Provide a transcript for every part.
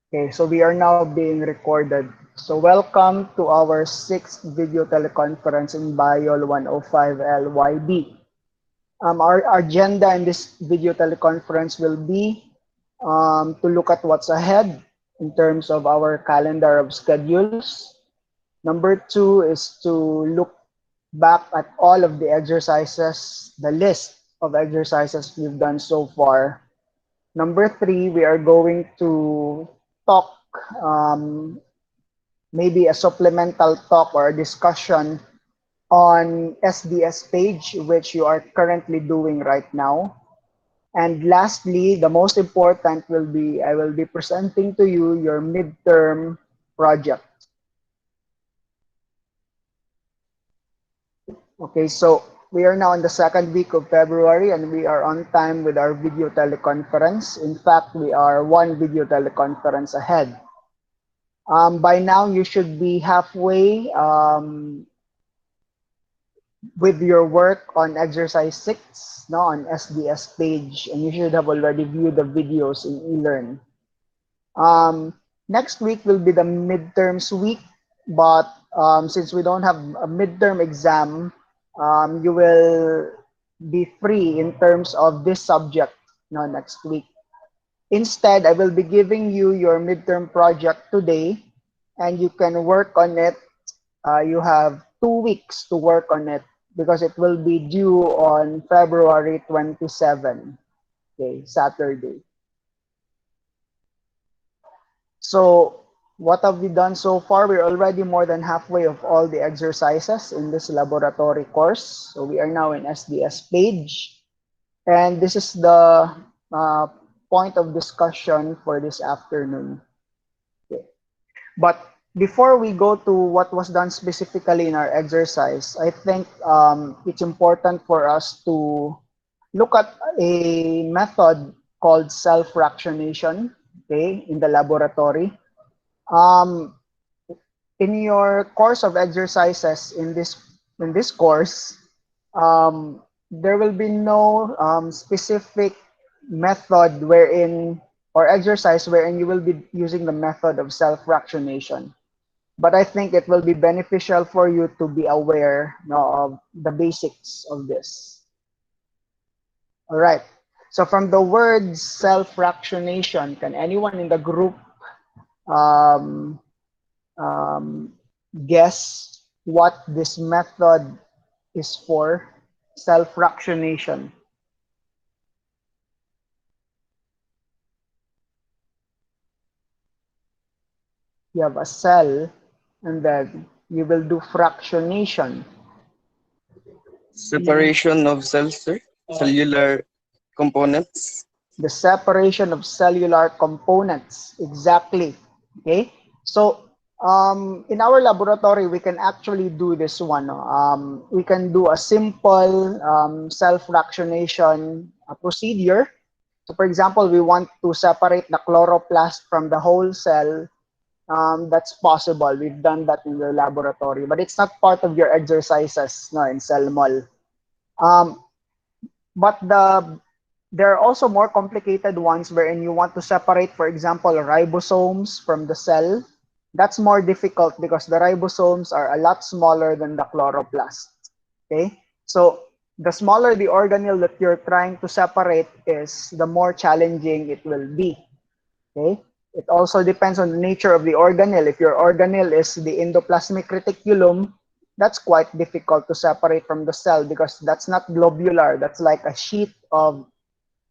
Okay, so we are now being recorded. So welcome to our sixth video teleconference in BIOL 105L YB. Our agenda in this video teleconference will be to look at what's ahead in terms of our calendar of schedules. Number two is to look back at all of the exercises, the list of exercises we've done so far. Number three, we are going to talk, um, maybe a supplemental talk or a discussion on SDS page, which you are currently doing right now. And lastly, the most important will be, I will be presenting to you your midterm project. Okay, so we are now in the second week of February and we are on time with our video teleconference. In fact, we are one video teleconference ahead. By now, you should be halfway with your work on exercise 6, no, on SDS page, and you should have already viewed the videos in eLearn. Next week will be the midterms week, but since we don't have a midterm exam, you will be free in terms of this subject, no, next week. Instead, I will be giving you your midterm project today, and you can work on it. You have 2 weeks to work on it because it will be due on February 27, okay, Saturday. So what have we done so far? We're already more than halfway of all the exercises in this laboratory course. So we are now in SDS page. And this is the uh, point of discussion for this afternoon. Okay. But before we go to what was done specifically in our exercise, I think it's important for us to look at a method called self-fractionation, okay, in the laboratory. Um, in your course of exercises in this course, there will be no specific method wherein or exercise wherein you will be using the method of self-fractionation. But I think it will be beneficial for you to be aware, you know, of the basics of this. All right. So from the word self-fractionation, can anyone in the group um, um, guess what this method is for? Self-fractionation. You have a cell and then you will do fractionation. Separation of cells, sir. Cellular components. The separation of cellular components. Exactly. Okay. So in our laboratory, we can actually do this one. No? We can do a simple self-fractionation procedure. So for example, we want to separate the chloroplast from the whole cell. That's possible. We've done that in the laboratory, but it's not part of your exercises, no, in cell mall. Um, but there are also more complicated ones wherein you want to separate, for example, ribosomes from the cell. That's more difficult because the ribosomes are a lot smaller than the chloroplast. Okay, so the smaller the organelle that you're trying to separate is, the more challenging it will be. Okay, it also depends on the nature of the organelle. If your organelle is the endoplasmic reticulum, that's quite difficult to separate from the cell because that's not globular. That's like a sheet of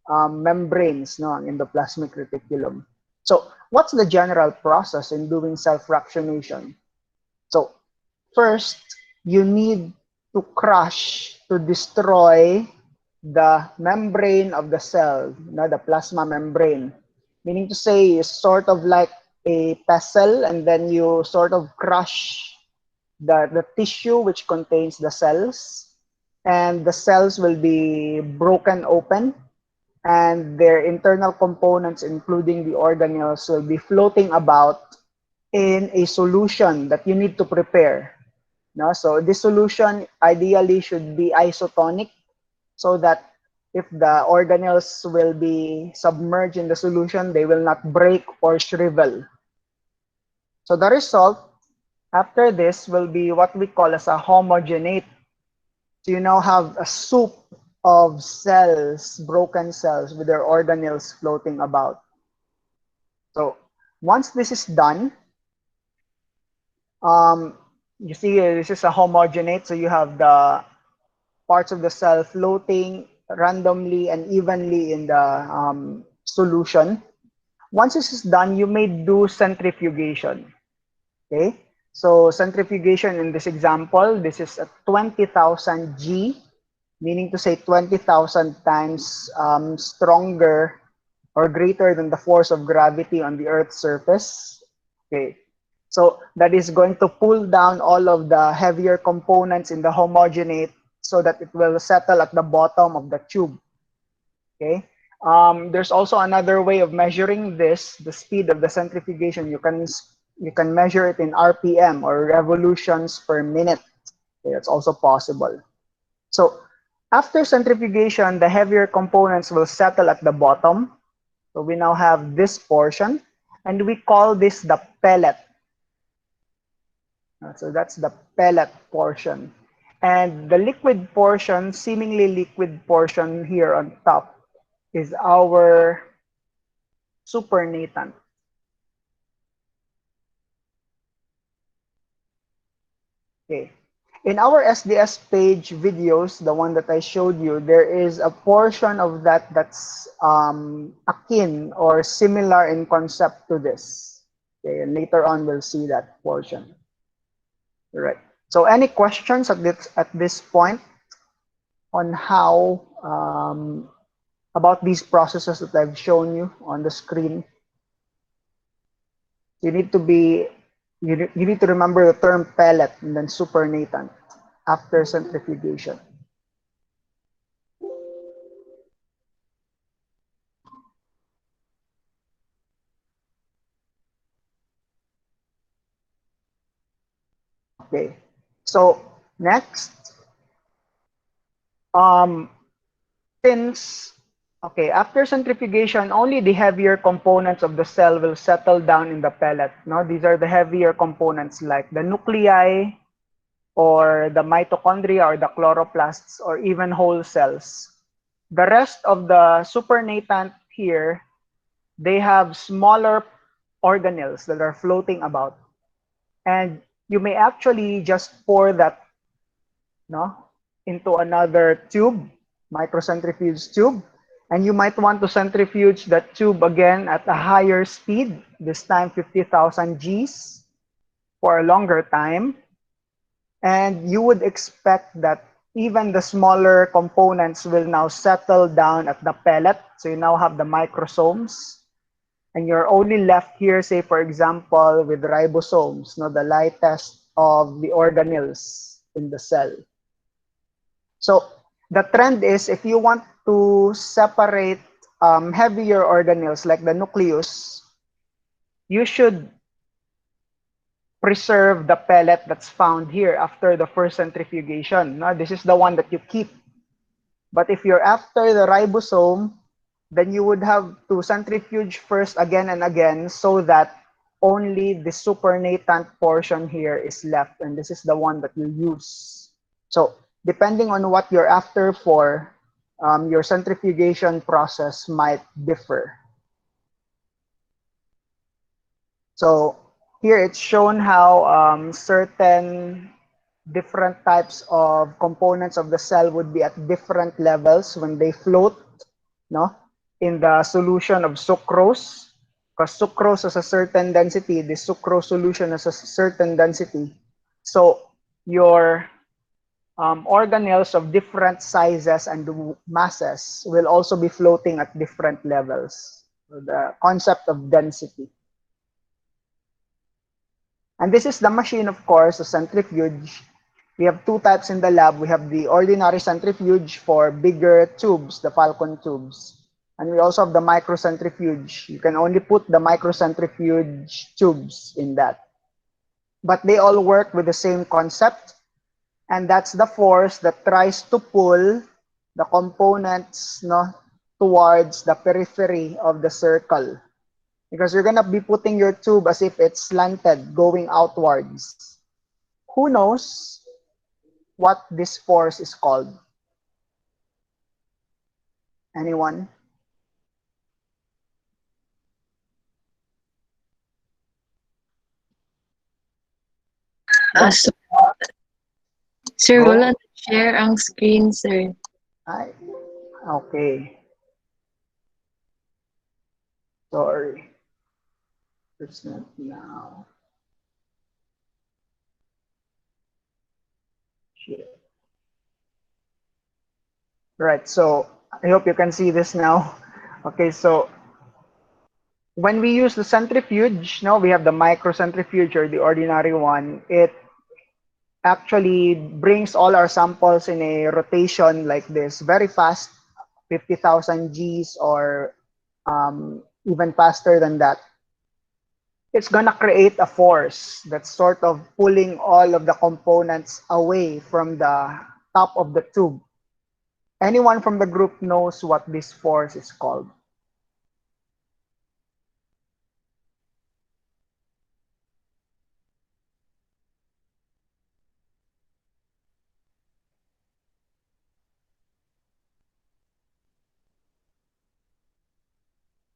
membranes, no, ang endoplasmic reticulum. So what's the general process in doing self-fractionation? So first, you need to crush, to destroy the membrane of the cell, no, the plasma membrane. Meaning to say, it's sort of like a pestle, and then you sort of crush the tissue which contains the cells, and the cells will be broken open, and their internal components, including the organelles, will be floating about in a solution that you need to prepare. No? So this solution ideally should be isotonic so that if the organelles will be submerged in the solution, they will not break or shrivel. So the result after this will be what we call as a homogenate. So you now have a soup of cells, broken cells with their organelles floating about. So once this is done, you see this is a homogenate. So you have the parts of the cell floating randomly and evenly in the solution. Once this is done, you may do centrifugation. Okay, so centrifugation in this example, this is at 20,000 G, meaning to say 20,000 times stronger or greater than the force of gravity on the Earth's surface. Okay, so that is going to pull down all of the heavier components in the homogenate so that it will settle at the bottom of the tube. Okay. There's also another way of measuring this, the speed of the centrifugation. You can measure it in RPM or revolutions per minute. Okay, that's also possible. So after centrifugation, the heavier components will settle at the bottom. So we now have this portion, and we call this the pellet. So that's the pellet portion. And the liquid portion, seemingly liquid portion here on top, is our supernatant. Okay. In our SDS page videos, the one that I showed you, there is a portion of that that's akin or similar in concept to this. Okay, and later on we'll see that portion. All right. So any questions at this point on how about these processes that I've shown you on the screen? You need to be you need to remember the term pellet and then supernatant after centrifugation. Okay. So next, um, since okay, after centrifugation, only the heavier components of the cell will settle down in the pellet. No, these are the heavier components like the nuclei or the mitochondria or the chloroplasts or even whole cells. The rest of the supernatant here, they have smaller organelles that are floating about. And you may actually just pour that no, into another tube, microcentrifuge tube. And you might want to centrifuge that tube again at a higher speed, this time 50,000 Gs for a longer time. And you would expect that even the smaller components will now settle down at the pellet. So you now have the microsomes. And you're only left here, say, for example, with ribosomes, no, the lightest of the organelles in the cell. So the trend is if you want to separate heavier organelles like the nucleus, you should preserve the pellet that's found here after the first centrifugation. No, this is the one that you keep. But if you're after the ribosome, then you would have to centrifuge first again and again so that only the supernatant portion here is left, and this is the one that you use. So depending on what you're after for, your centrifugation process might differ. So here it's shown how certain different types of components of the cell would be at different levels when they float, no, in the solution of sucrose. Because sucrose has a certain density, the sucrose solution has a certain density. So your organelles of different sizes and masses will also be floating at different levels. So the concept of density. And this is the machine, of course, a centrifuge. We have two types in the lab. We have the ordinary centrifuge for bigger tubes, the Falcon tubes. And we also have the microcentrifuge. You can only put the microcentrifuge tubes in that. But they all work with the same concept. And that's the force that tries to pull the components, no, towards the periphery of the circle. Because you're gonna be putting your tube as if it's slanted, going outwards. Who knows what this force is called? Anyone? Ah, Go. so, sir, wala Go. na share ang screen, sir. Ay, okay. Sorry. It's not now. Shit. Right, so I hope you can see this now. Okay, so when we use the centrifuge, no, we have the microcentrifuge or the ordinary one. It actually brings all our samples in a rotation like this, very fast, 50,000 Gs or even faster than that. It's gonna create a force that's sort of pulling all of the components away from the top of the tube. Anyone from the group knows what this force is called?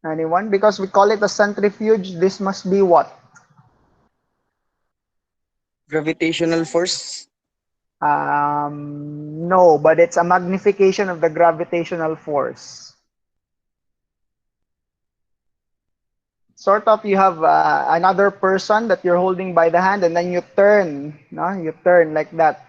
Anyone? Because we call it a centrifuge, this must be what? Gravitational force. No, but it's a magnification of the gravitational force. Sort of, you have another person that you're holding by the hand, and then you turn, no? You turn like that.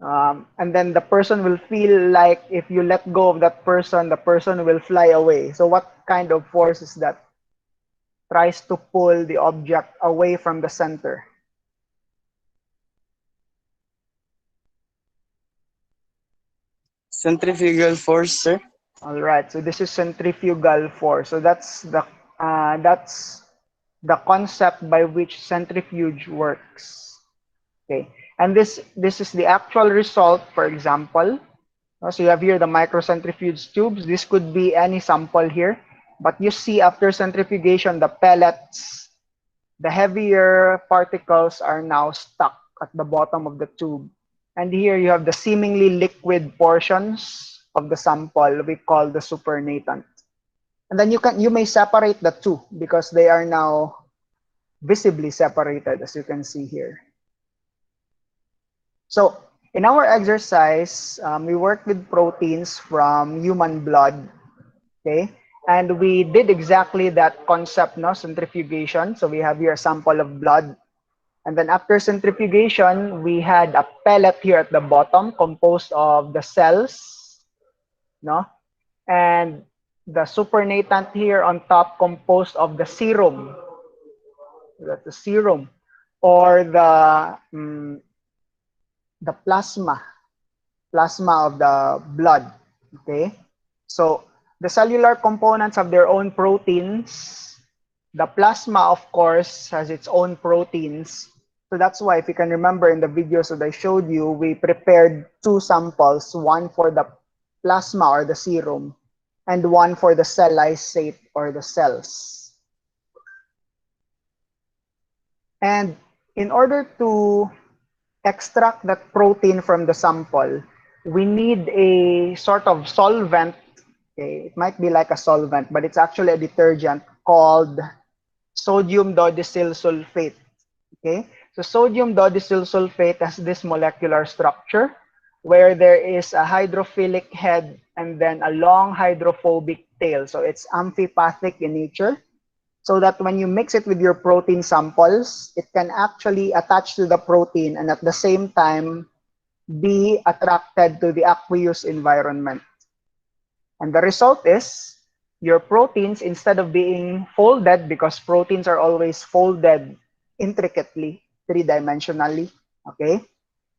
And then the person will feel like if you let go of that person, the person will fly away. So what kind of force is that? Tries to pull the object away from the center. Centrifugal force, sir. All right, so this is centrifugal force. So that's the concept by which centrifuge works. Okay, and this is the actual result. For example, so you have here the microcentrifuge tubes. This could be any sample here, but you see after centrifugation, the pellets, the heavier particles are now stuck at the bottom of the tube. And here you have the seemingly liquid portions of the sample we call the supernatant. And then you may separate the two because they are now visibly separated as you can see here. So in our exercise, we worked with proteins from human blood, okay? And we did exactly that concept, no? Centrifugation. So we have here a sample of blood. And then after centrifugation, we had a pellet here at the bottom composed of the cells, no? And the supernatant here on top composed of the serum. That's the serum or the plasma of the blood. Okay, so the cellular components have their own proteins. The plasma, of course, has its own proteins. So that's why, if you can remember in the videos that I showed you, we prepared two samples, one for the plasma or the serum, and one for the cell lysate or the cells. And in order to extract that protein from the sample, we need a sort of solvent. Okay, it might be like a solvent, but it's actually a detergent called sodium dodecyl sulfate. Okay, so sodium dodecyl sulfate has this molecular structure where there is a hydrophilic head and then a long hydrophobic tail. So it's amphipathic in nature, so that when you mix it with your protein samples, it can actually attach to the protein and at the same time be attracted to the aqueous environment. And the result is your proteins, instead of being folded, because proteins are always folded intricately, three-dimensionally, okay?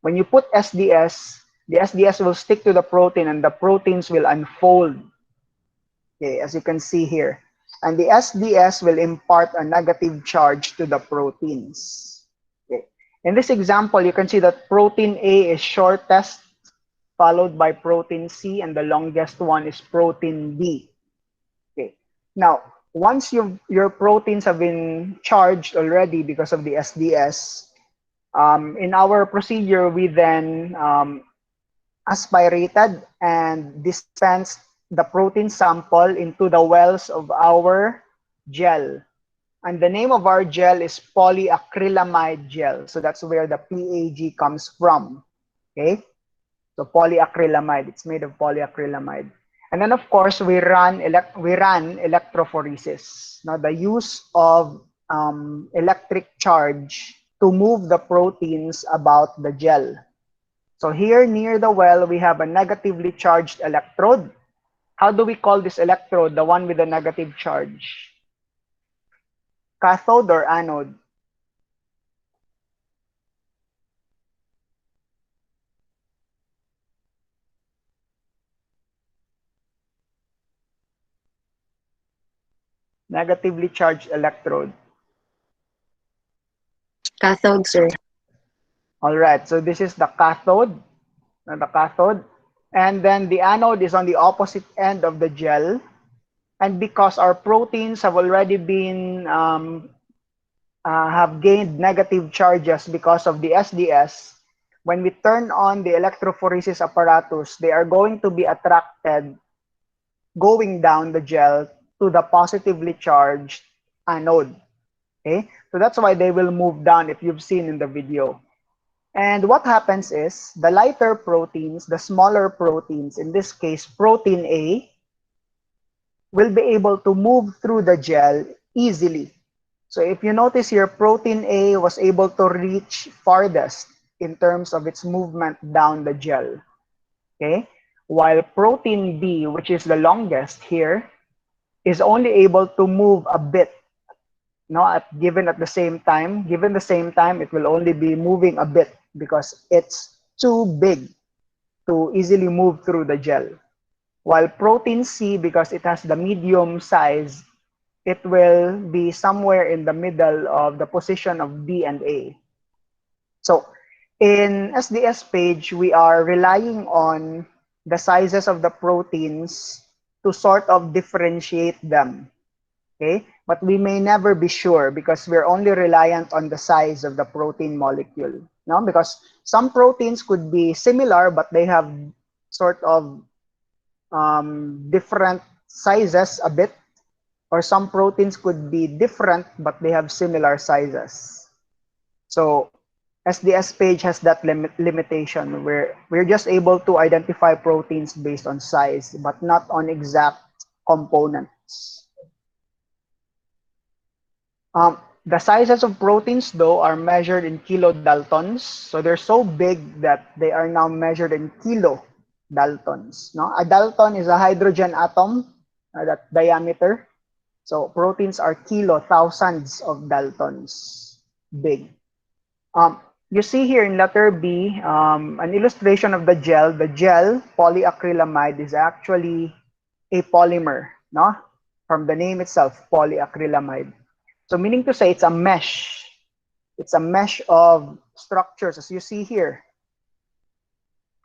When you put SDS, the SDS will stick to the protein and the proteins will unfold, okay, as you can see here. And the SDS will impart a negative charge to the proteins. Okay. In this example, you can see that protein A is shortest followed by protein C, and the longest one is protein B. Okay. Now, once your proteins have been charged already because of the SDS, in our procedure, we then aspirated and dispensed the protein sample into the wells of our gel. And the name of our gel is polyacrylamide gel. So that's where the PAG comes from. Okay? So polyacrylamide, it's made of polyacrylamide. And then of course we ran electrophoresis. Now the use of electric charge to move the proteins about the gel. So here near the well, we have a negatively charged electrode. How do we call this electrode, the one with the negative charge? Cathode or anode? Negatively charged electrode. Cathode, sir. All right, so this is the cathode. The cathode. And then the anode is on the opposite end of the gel. And because our proteins have already been have gained negative charges because of the SDS, when we turn on the electrophoresis apparatus, they are going to be attracted going down the gel to the positively charged anode. Okay, so that's why they will move down if you've seen in the video. And what happens is the lighter proteins, the smaller proteins, in this case protein A, will be able to move through the gel easily. So if you notice here, protein A was able to reach farthest in terms of its movement down the gel. Okay? While protein B, which is the longest here, is only able to move a bit. No, given the same time, it will only be moving a bit because it's too big to easily move through the gel. While protein C, because it has the medium size, it will be somewhere in the middle of the position of B and A. So in SDS page, we are relying on the sizes of the proteins to sort of differentiate them. Okay, but we may never be sure because we're only reliant on the size of the protein molecule. No, because some proteins could be similar, but they have sort of different sizes a bit, or some proteins could be different, but they have similar sizes. So SDS page has that limitation where we're just able to identify proteins based on size, but not on exact components. The sizes of proteins, though, are measured in kilodaltons. So they're so big that they are now measured in kilodaltons. No? A dalton is a hydrogen atom, that diameter. So proteins are thousands of daltons big. You see here in letter B, an illustration of the gel. The gel, polyacrylamide, is actually a polymer, no? From the name itself, polyacrylamide. So meaning to say it's a mesh. It's a mesh of structures, as you see here.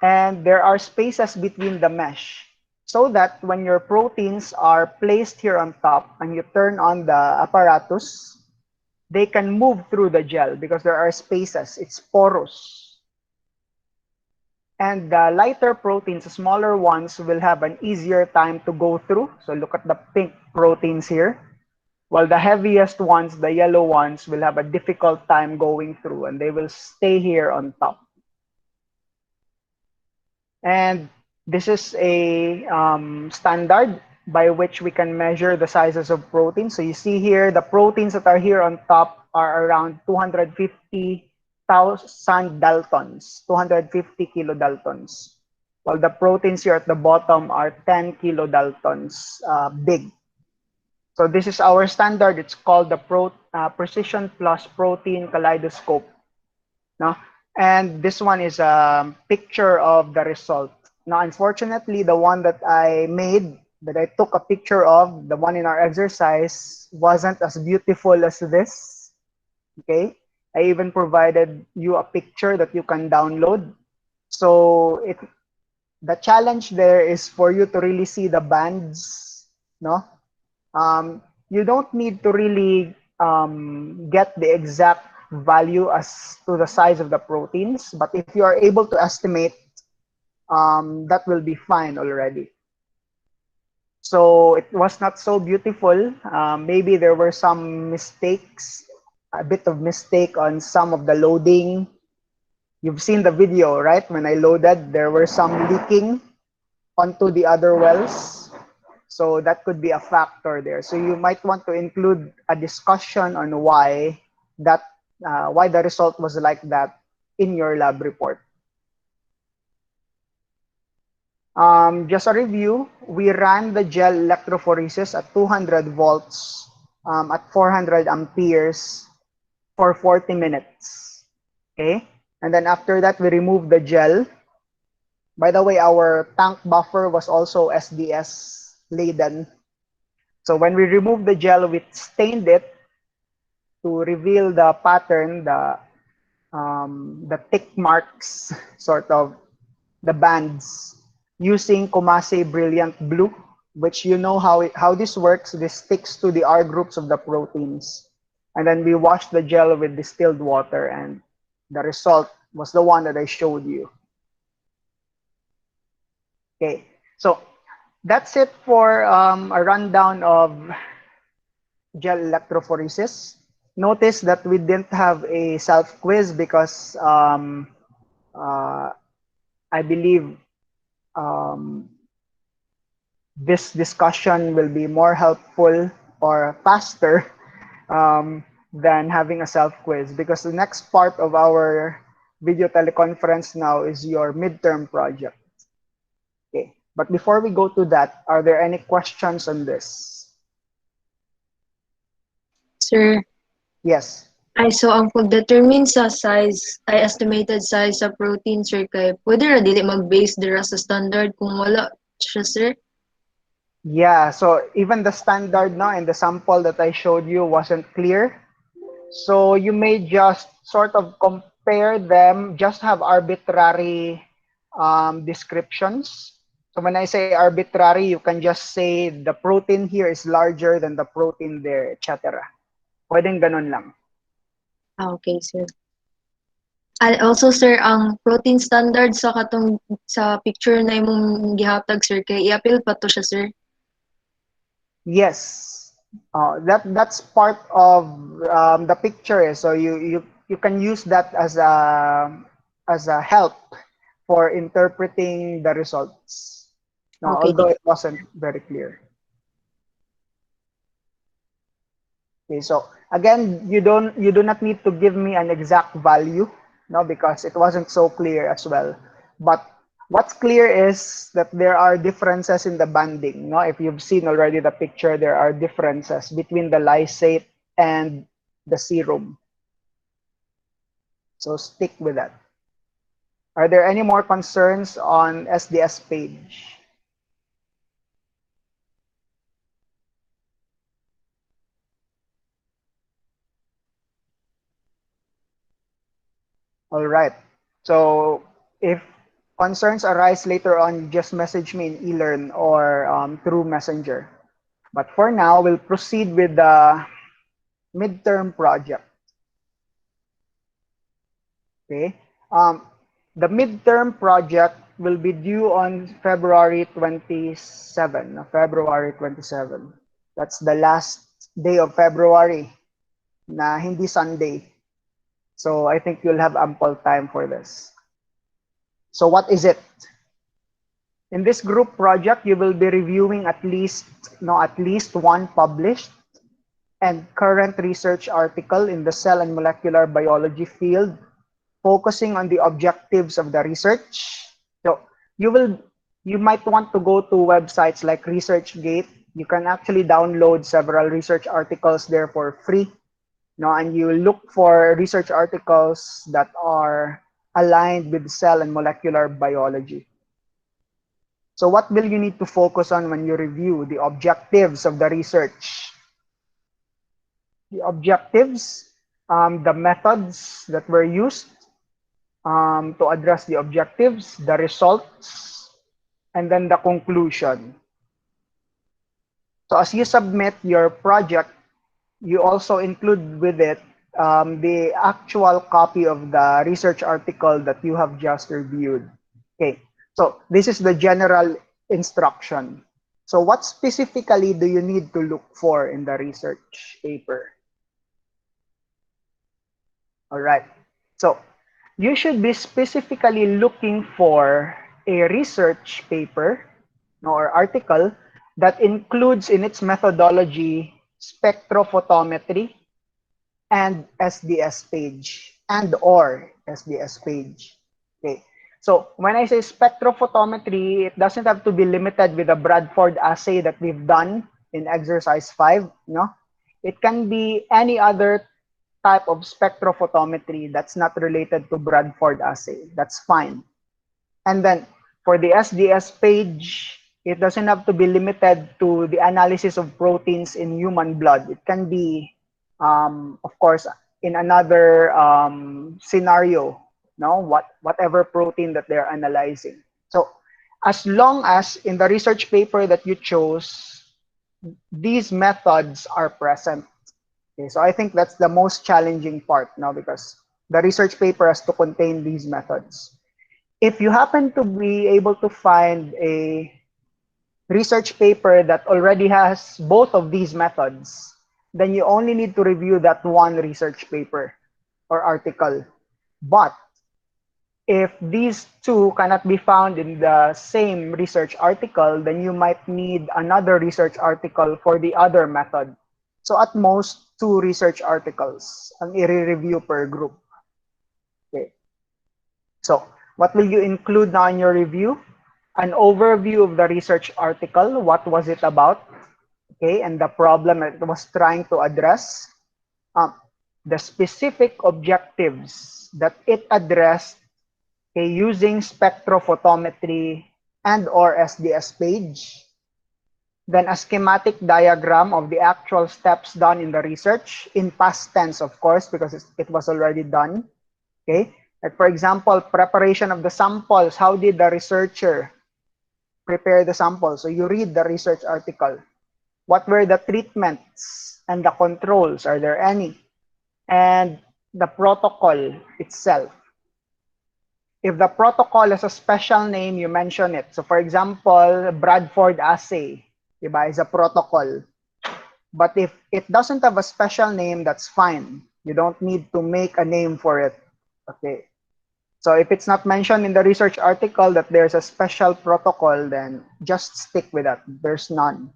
And there are spaces between the mesh, so that when your proteins are placed here on top and you turn on the apparatus, they can move through the gel because there are spaces. It's porous. And the lighter proteins, the smaller ones, will have an easier time to go through. So look at the pink proteins here. While the heaviest ones, the yellow ones, will have a difficult time going through and they will stay here on top. And this is a standard by which we can measure the sizes of proteins. So you see here, the proteins that are here on top are around 250,000 daltons, 250 kilodaltons, while the proteins here at the bottom are 10 kilodaltons big. So this is our standard. It's called the Precision Plus Protein Kaleidoscope. No? And this one is a picture of the result. Now, unfortunately, the one that I made, that I took a picture of, the one in our exercise, wasn't as beautiful as this. Okay? I even provided you a picture that you can download. So The challenge there is for you to really see the bands, no? You don't need to really get the exact value as to the size of the proteins, but if you are able to estimate, that will be fine already. So it was not so beautiful. Maybe there were some mistakes, a bit of mistake on some of the loading. You've seen the video, right? When I loaded, there were some leaking onto the other wells. So that could be a factor there. So you might want to include a discussion on that why the result was like that in your lab report. Just a review, we ran the gel electrophoresis at 200 volts at 400 amperes for 40 minutes. Okay, and then after that, we removed the gel. By the way, our tank buffer was also SDS laden. So when we removed the gel, we stained it to reveal the pattern, the tick marks, sort of the bands, using Kumase Brilliant Blue, which you know how this works. This sticks to the R groups of the proteins. And then we washed the gel with distilled water, and the result was the one that I showed you. Okay, so that's it for a rundown of gel electrophoresis. Notice that we didn't have a self quiz because uh, I believe um, this discussion will be more helpful or faster than having a self quiz, because the next part of our video teleconference now is your midterm project. Okay, but before we go to that, are there any questions on this? Sir, Yes. ay so ang pagdetermine sa size ay estimated size sa protein, sir, kay pwede ra dili mag-base dira sa standard kung wala siya, sir? Yeah, so even the standard now and the sample that I showed you wasn't clear. So you may just sort of compare them, just have arbitrary descriptions. So when I say arbitrary, you can just say the protein here is larger than the protein there, etc. Pwedeng ganun lang. Okay, sir. And also, sir, ang protein standard sa katong sa picture na imong gihatag, sir, kay i-appeal pa to siya, sir. Yes, that's part of the picture. So you can use that as a help for interpreting the results. Okay, Although it wasn't very clear. Okay, so again, you do not need to give me an exact value, no, because it wasn't so clear as well. But what's clear is that there are differences in the banding. No, if you've seen already the picture, there are differences between the lysate and the serum. So stick with that. Are there any more concerns on SDS page? All right. So if concerns arise later on, just message me in eLearn or through Messenger. But for now, we'll proceed with the midterm project. Okay. The midterm project will be due on February 27. February 27. That's the last day of February na hindi Sunday. So I think you'll have ample time for this. So what is it? In this group project, you will be reviewing at least one published and current research article in the cell and molecular biology field, focusing on the objectives of the research. So you might want to go to websites like ResearchGate. You can actually download several research articles there for free. And you look for research articles that are aligned with cell and molecular biology. So what will you need to focus on when you review the objectives of the research? The objectives, the methods that were used to address the objectives, the results, and then the conclusion. So as you submit your project, you also include with it the actual copy of the research article that you have just reviewed. Okay, so this is the general instruction. So what specifically do you need to look for in the research paper? All right, so you should be specifically looking for a research paper or article that includes in its methodology spectrophotometry and SDS page and or SDS page. Okay. So when I say spectrophotometry, it doesn't have to be limited with the Bradford assay that we've done in exercise 5. No, it can be any other type of spectrophotometry that's not related to Bradford assay. That's fine. And then for the SDS page, it doesn't have to be limited to the analysis of proteins in human blood. It can be, of course, in another scenario, no, whatever protein that they're analyzing. So as long as in the research paper that you chose, these methods are present. Okay, so I think that's the most challenging part now because the research paper has to contain these methods. If you happen to be able to find a research paper that already has both of these methods, then you only need to review that one research paper or article. But if these two cannot be found in the same research article, then you might need another research article for the other method. So at most, two research articles ang i-review per group. Okay. So what will you include now in your review? An overview of the research article. What was it about? Okay, and the problem it was trying to address. Um, the specific objectives that it addressed, okay, using spectrophotometry and or SDS page. Then a schematic diagram of the actual steps done in the research in past tense, of course, because it was already done. Okay, like for example, preparation of the samples. How did the researcher prepare the sample? So you read the research article. What were the treatments and the controls? Are there any? And the protocol itself. If the protocol has a special name, you mention it. So for example, Bradford assay, diba, is a protocol. But if it doesn't have a special name, that's fine. You don't need to make a name for it. Okay. So if it's not mentioned in the research article that there's a special protocol, then just stick with that. There's none.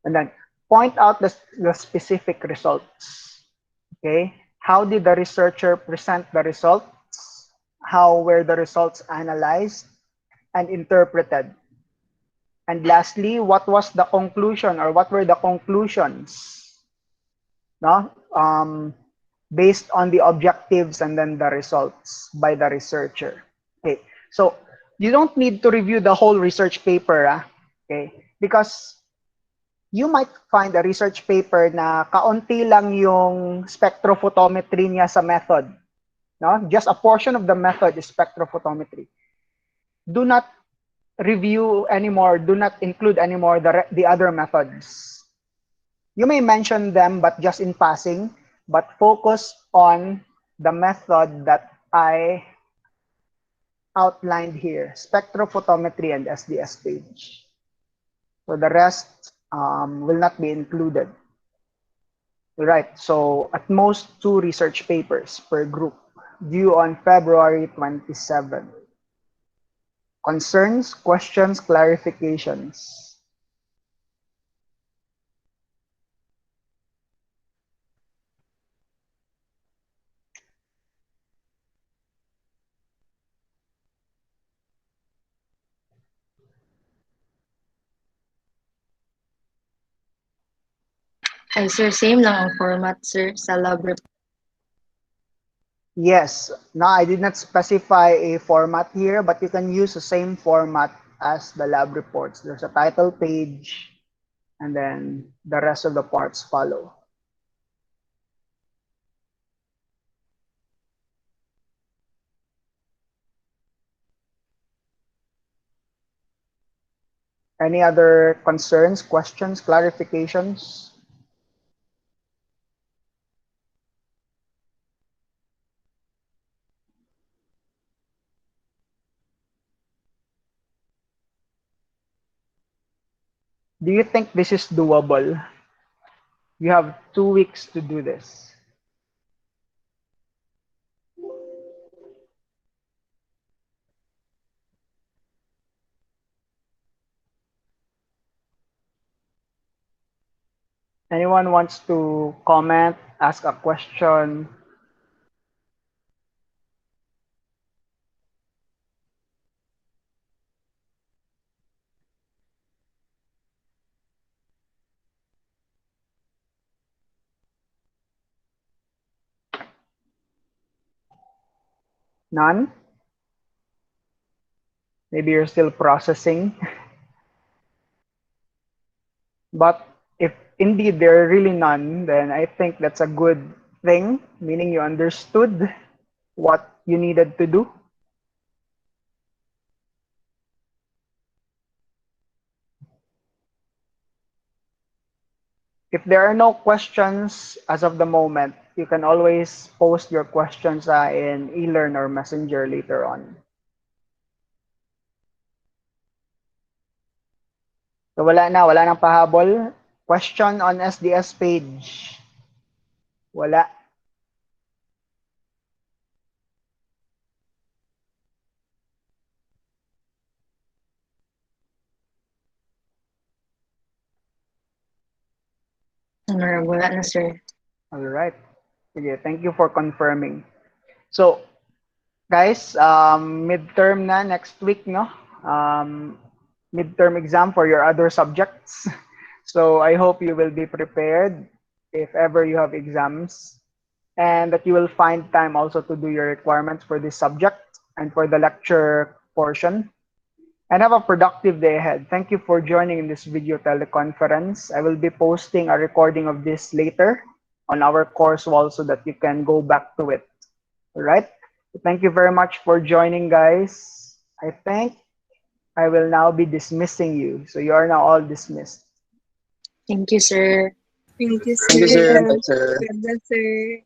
And then point out the specific results. Okay. How did the researcher present the results? How were the results analyzed and interpreted? And lastly, what was the conclusion or what were the conclusions? No? Based on the objectives and then the results by the researcher. Okay. So you don't need to review the whole research paper, okay? Because you might find a research paper na kaunti lang yung spectrophotometry niya sa method. No? Just a portion of the method is spectrophotometry. Do not review anymore, do not include anymore the other methods. You may mention them, but just in passing, but focus on the method that I outlined here, spectrophotometry and SDS page. So the rest will not be included. Right, so at most 2 research papers per group due on February 27. Concerns, questions, clarifications? Ay, sir, same lang ang format, sir, sa lab report. Yes. Now, I did not specify a format here, but you can use the same format as the lab reports. There's a title page, and then the rest of the parts follow. Any other concerns, questions, clarifications? Do you think this is doable? You have 2 weeks to do this. Anyone wants to comment, ask a question? None? Maybe you're still processing. But if indeed there are really none, then I think that's a good thing, meaning you understood what you needed to do. If there are no questions as of the moment, you can always post your questions in eLearn or Messenger later on. So wala nang pahabol. Question on SDS page. Wala. Wala na, sir. All right. Sige, thank you for confirming. So, guys, midterm na next week, no? Midterm exam for your other subjects. So I hope you will be prepared if ever you have exams, and that you will find time also to do your requirements for this subject and for the lecture portion. And have a productive day ahead. Thank you for joining in this video teleconference. I will be posting a recording of this later on our course wall so that you can go back to it. All right. Thank you very much for joining, guys. I think I will now be dismissing you. So you are now all dismissed. Thank you, sir. Thank you, Thank you, sir. sir. God bless, sir.